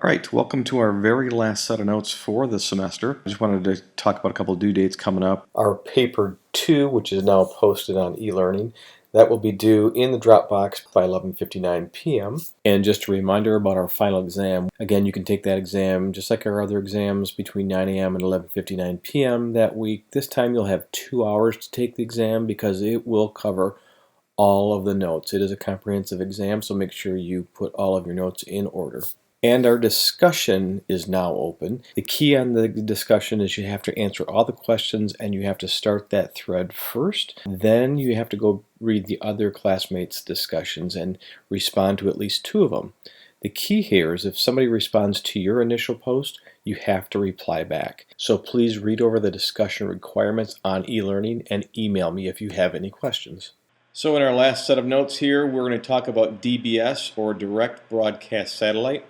All right, welcome to our very last set of notes for the semester. I just wanted to talk about a couple of due dates coming up. Our paper 2, which is now posted on eLearning, that will be due in the Dropbox by 11:59 p.m. And just a reminder about our final exam. Again, you can take that exam just like our other exams between 9 a.m. and 11:59 p.m. that week. This time you'll have 2 hours to take the exam because it will cover all of the notes. It is a comprehensive exam, so make sure you put all of your notes in order. And our discussion is now open. The key on the discussion is you have to answer all the questions and you have to start that thread first. Then you have to go read the other classmates' discussions and respond to at least 2 of them. The key here is if somebody responds to your initial post, you have to reply back. So please read over the discussion requirements on eLearning and email me if you have any questions. So in our last set of notes here, we're going to talk about DBS, or Direct Broadcast Satellite.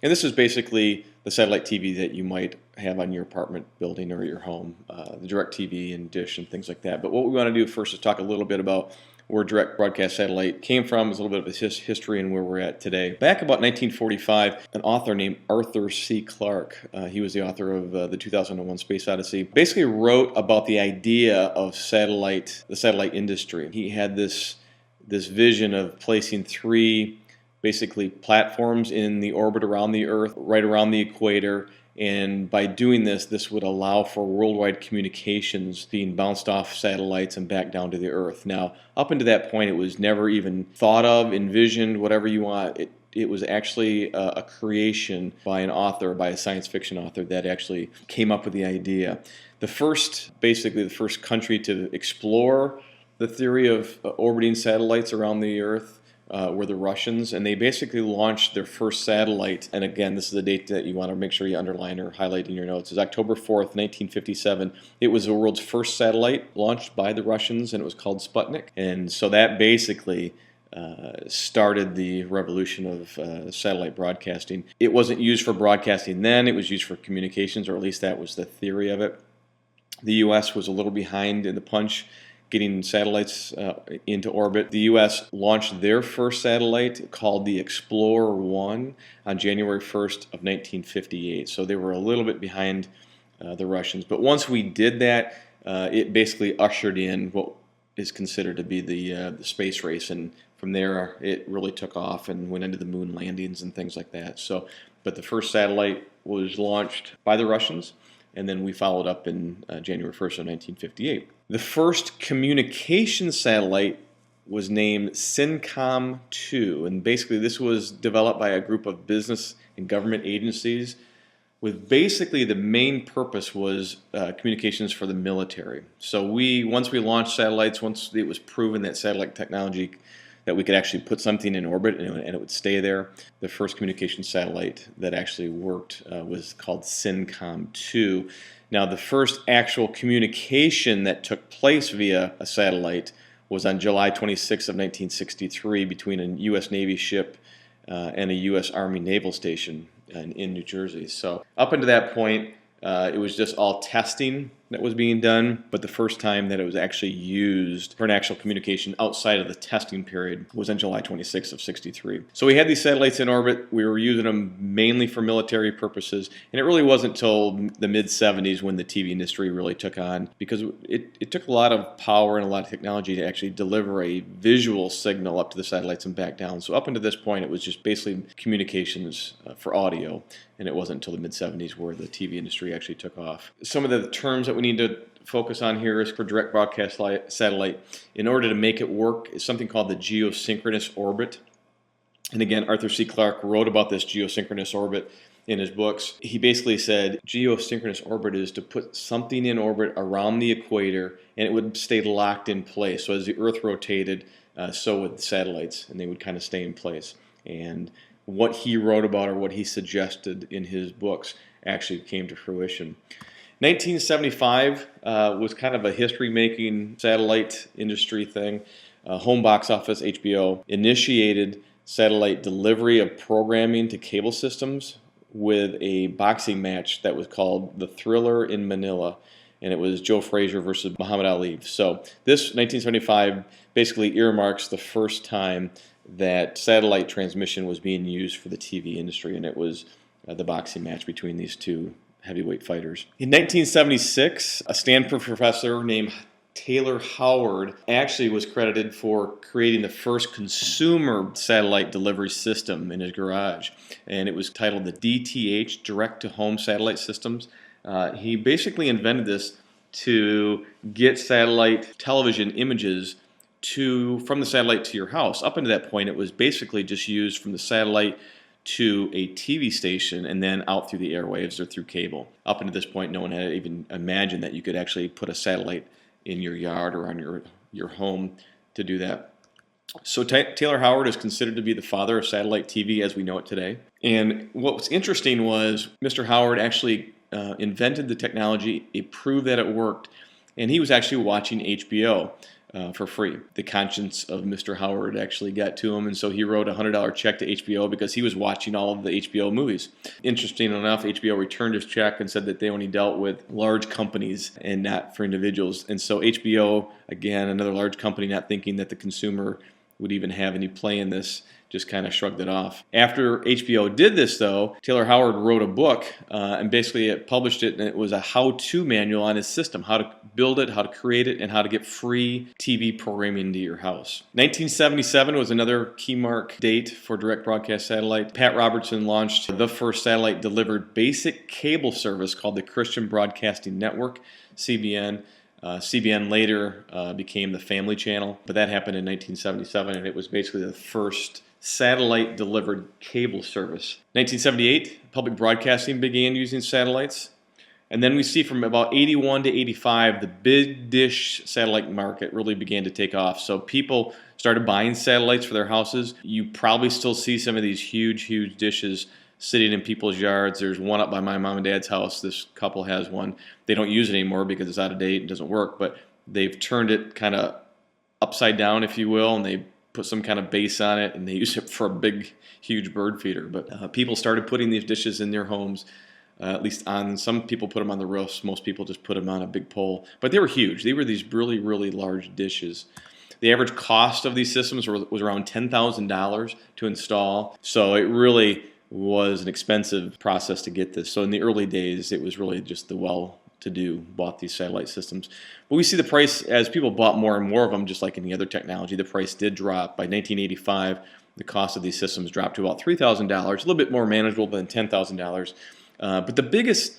And this is basically the satellite TV that you might have on your apartment building or your home, the Direct TV and Dish and things like that. But what we want to do first is talk a little bit about where Direct Broadcast Satellite came from, is a little bit of its history and where we're at today. Back about 1945, an author named Arthur C. Clarke, he was the author of the 2001 Space Odyssey, basically wrote about the idea of the satellite industry. He had this vision of placing 3 basically platforms in the orbit around the Earth, right around the equator, and by doing this would allow for worldwide communications being bounced off satellites and back down to the Earth. Now, up until that point, it was never even thought of, envisioned, whatever you want. It was actually a creation by an author, by a science fiction author, that actually came up with the idea. Basically the first country to explore the theory of orbiting satellites around the Earth were the Russians, and they basically launched their first satellite. And again, this is the date that you want to make sure you underline or highlight in your notes. It's October 4th, 1957. It was the world's first satellite launched by the Russians, and it was called Sputnik. And so that basically started the revolution of satellite broadcasting. It wasn't used for broadcasting then, it was used for communications, or at least that was the theory of it. The U.S. was a little behind in the punch getting satellites into orbit. The U.S. launched their first satellite called the Explorer 1 on January 1st of 1958. So they were a little bit behind the Russians. But once we did that, it basically ushered in what is considered to be the space race. And from there, it really took off and went into the moon landings and things like that. But the first satellite was launched by the Russians, and then we followed up in January 1st of 1958. The first communication satellite was named SYNCOM-2, and basically this was developed by a group of business and government agencies with basically the main purpose was communications for the military. So once we launched satellites, once it was proven that satellite technology, that we could actually put something in orbit and it would stay there, the first communication satellite that actually worked was called SYNCOM-2. Now, the first actual communication that took place via a satellite was on July 26 of 1963 between a U.S. Navy ship and a U.S. Army naval station in New Jersey. So up until that point, it was just all testing that was being done, but the first time that it was actually used for an actual communication outside of the testing period was on July 26th of 63. So we had these satellites in orbit. We were using them mainly for military purposes, and it really wasn't until the mid-70s when the TV industry really took on, because it took a lot of power and a lot of technology to actually deliver a visual signal up to the satellites and back down. So up until this point, it was just basically communications for audio, and it wasn't until the mid-70s where the TV industry actually took off. Some of the terms that we need to focus on here is for direct broadcast satellite. In order to make it work, is something called the geosynchronous orbit. And again, Arthur C. Clarke wrote about this geosynchronous orbit in his books. He basically said geosynchronous orbit is to put something in orbit around the equator and it would stay locked in place. So as the Earth rotated, so would the satellites, and they would kind of stay in place. And what he wrote about, or what he suggested in his books, actually came to fruition. 1975 was kind of a history-making satellite industry thing. Home box office, HBO, initiated satellite delivery of programming to cable systems with a boxing match that was called The Thriller in Manila, and it was Joe Frazier versus Muhammad Ali. So this 1975 basically earmarks the first time that satellite transmission was being used for the TV industry, and it was the boxing match between these two heavyweight fighters. In 1976, a Stanford professor named Taylor Howard actually was credited for creating the first consumer satellite delivery system in his garage, and it was titled the DTH, Direct-to-Home Satellite Systems. He basically invented this to get satellite television images from the satellite to your house. Up until that point, it was basically just used from the satellite to a TV station and then out through the airwaves or through cable. Up until this point, no one had even imagined that you could actually put a satellite in your yard or on your home to do that. So Taylor Howard is considered to be the father of satellite TV as we know it today. And what was interesting was Mr. Howard actually invented the technology, it proved that it worked, and he was actually watching HBO for free. The conscience of Mr. Howard actually got to him, and so he wrote a $100 check to HBO because he was watching all of the HBO movies. Interesting enough, HBO returned his check and said that they only dealt with large companies and not for individuals. And so HBO, again, another large company, not thinking that the consumer would even have any play in this, just kind of shrugged it off. After HBO did this, though, Taylor Howard wrote a book and basically published it, and it was a how-to manual on his system, how to build it, how to create it, and how to get free TV programming into your house. 1977 was another key mark date for direct broadcast satellite. Pat Robertson launched the first satellite-delivered basic cable service called the Christian Broadcasting Network, CBN. CBN later became the Family Channel, but that happened in 1977, and it was basically the first satellite-delivered cable service. 1978, public broadcasting began using satellites. And then we see from about 81 to 85, the big dish satellite market really began to take off. So people started buying satellites for their houses. You probably still see some of these huge, huge dishes sitting in people's yards. There's one up by my mom and dad's house. This couple has one. They don't use it anymore because it's out of date and doesn't work, but they've turned it kind of upside down, if you will, and they put some kind of base on it, and they use it for a big, huge bird feeder. But people started putting these dishes in their homes, at least on, some people put them on the roofs. Most people just put them on a big pole. But they were huge. They were these really, really large dishes. The average cost of these systems was around $10,000 to install. So it really was an expensive process to get this. So in the early days, it was really just the well-to-do bought these satellite systems. But we see the price, as people bought more and more of them, just like any other technology, the price did drop. By 1985, the cost of these systems dropped to about $3,000, a little bit more manageable than $10,000. But the biggest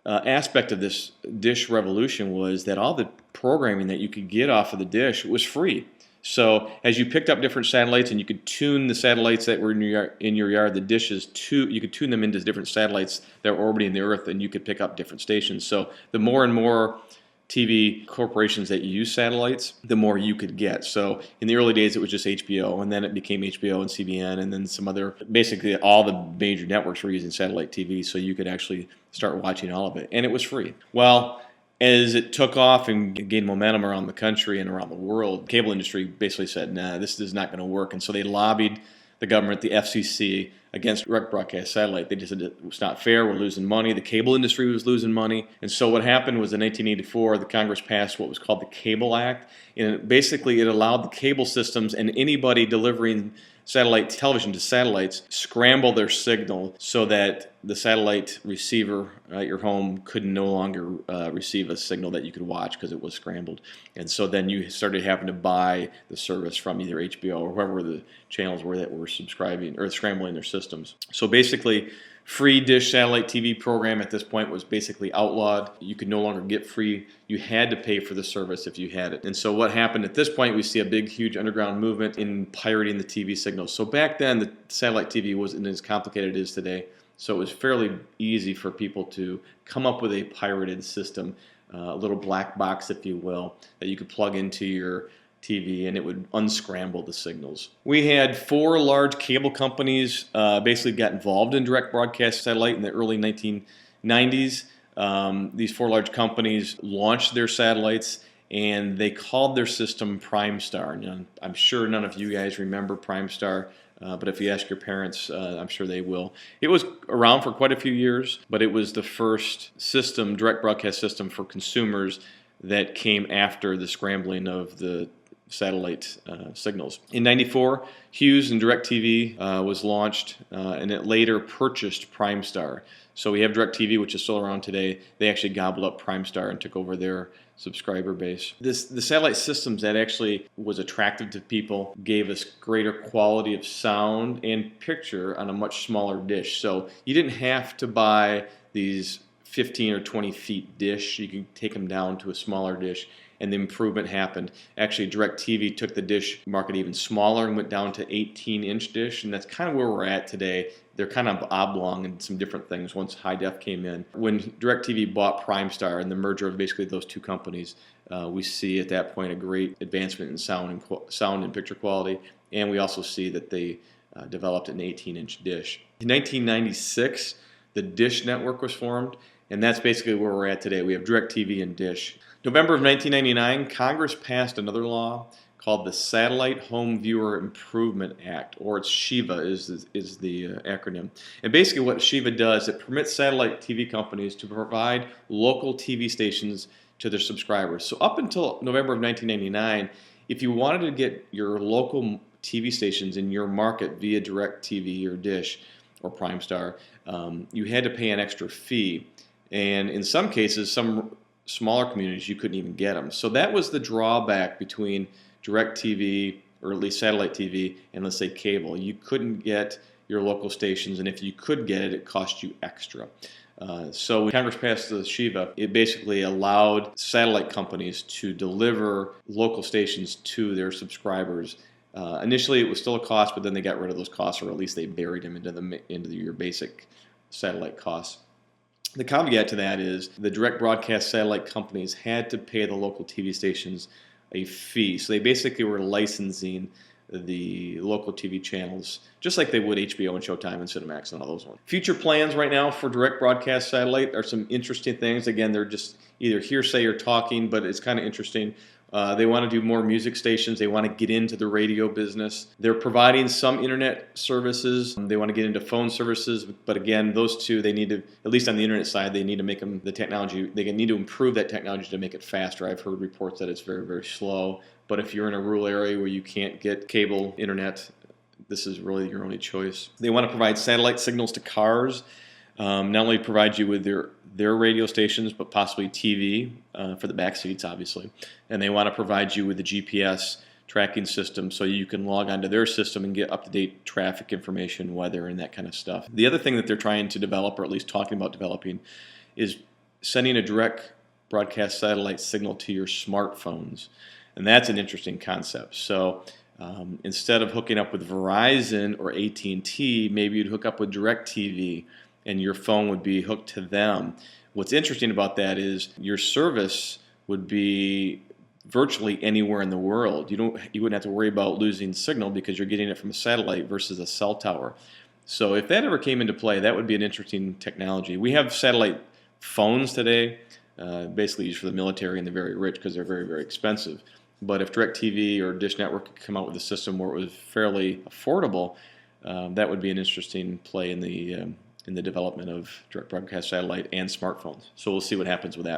aspect of this dish revolution was that all the programming that you could get off of the dish was free. So as you picked up different satellites, and you could tune the satellites that were in your yard, the dishes, you could tune them into different satellites that were orbiting the Earth, and you could pick up different stations. So the more and more TV corporations that use satellites, the more you could get. So in the early days, it was just HBO, and then it became HBO and CBN, and then some other, basically all the major networks were using satellite TV, so you could actually start watching all of it, and it was free. Well, as it took off and gained momentum around the country and around the world, the cable industry basically said, nah, this is not going to work. And so they lobbied the government, the FCC, against direct broadcast satellite. They just said it was not fair, we're losing money. The cable industry was losing money. And so what happened was in 1984, the Congress passed what was called the Cable Act. And basically it allowed the cable systems and anybody delivering satellite television to satellites scramble their signal so that the satellite receiver at your home could no longer receive a signal that you could watch because it was scrambled. And so then you started having to buy the service from either HBO or whoever the channels were that were subscribing or scrambling their systems. So basically, free dish satellite TV program at this point was basically outlawed. You could no longer get free. You had to pay for the service if you had it. And so what happened at this point, we see a big, huge underground movement in pirating the TV signals. So back then, the satellite TV wasn't as complicated as it is today. So it was fairly easy for people to come up with a pirated system, a little black box, if you will, that you could plug into your TV, and it would unscramble the signals. We had 4 large cable companies basically got involved in direct broadcast satellite in the early 1990s. These 4 large companies launched their satellites, and they called their system Primestar. Now, I'm sure none of you guys remember Primestar, but if you ask your parents, I'm sure they will. It was around for quite a few years, but it was the first system, direct broadcast system for consumers that came after the scrambling of the satellite signals. In '94, Hughes and DirecTV was launched, and it later purchased Primestar. So we have DirecTV, which is still around today. They actually gobbled up Primestar and took over their subscriber base. The satellite systems that actually was attractive to people gave us greater quality of sound and picture on a much smaller dish. So you didn't have to buy these 15 or 20 feet dish. You could take them down to a smaller dish, and the improvement happened. Actually, DirecTV took the dish market even smaller and went down to 18-inch dish, and that's kind of where we're at today. They're kind of oblong and some different things once high def came in. When DirecTV bought Primestar and the merger of basically those two companies, we see at that point a great advancement in sound and picture quality, and we also see that they developed an 18-inch dish. In 1996, the Dish Network was formed, and that's basically where we're at today. We have DirecTV and Dish. November of 1999, Congress passed another law called the Satellite Home Viewer Improvement Act, or it's SHIVA is the acronym. And basically what SHIVA does, it permits satellite TV companies to provide local TV stations to their subscribers. So up until November of 1999, if you wanted to get your local TV stations in your market via DirecTV or Dish or Primestar, you had to pay an extra fee. And in some cases, some smaller communities, you couldn't even get them. So that was the drawback between DirecTV, or at least satellite TV, and let's say cable. You couldn't get your local stations, and if you could get it, it cost you extra. So when Congress passed the SHIVA, it basically allowed satellite companies to deliver local stations to their subscribers. Initially, it was still a cost, but then they got rid of those costs, or at least they buried them into your basic satellite costs. The caveat to that is the direct broadcast satellite companies had to pay the local TV stations a fee. So they basically were licensing the local TV channels, just like they would HBO and Showtime and Cinemax and all those ones. Future plans right now for direct broadcast satellite are some interesting things. Again, they're just either hearsay or talking, but it's kind of interesting. They want to do more music stations. They want to get into the radio business. They're providing some internet services. They want to get into phone services, but again, those two, they need to, at least on the internet side, they need to make them the technology. They need to improve that technology to make it faster. I've heard reports that it's very, very slow. But if you're in a rural area where you can't get cable internet, this is really your only choice. They want to provide satellite signals to cars. Not only provide you with their radio stations, but possibly TV for the back seats, obviously. And they want to provide you with a GPS tracking system so you can log onto their system and get up-to-date traffic information, weather, and that kind of stuff. The other thing that they're trying to develop, or at least talking about developing, is sending a direct broadcast satellite signal to your smartphones. And that's an interesting concept. So instead of hooking up with Verizon or AT&T, maybe you'd hook up with DirecTV, and your phone would be hooked to them. What's interesting about that is your service would be virtually anywhere in the world. You wouldn't have to worry about losing signal because you're getting it from a satellite versus a cell tower. So if that ever came into play, that would be an interesting technology. We have satellite phones today, basically used for the military and the very rich because they're very, very expensive. But if DirecTV or Dish Network could come out with a system where it was fairly affordable, that would be an interesting play in the development of direct broadcast satellite and smartphones. So we'll see what happens with that.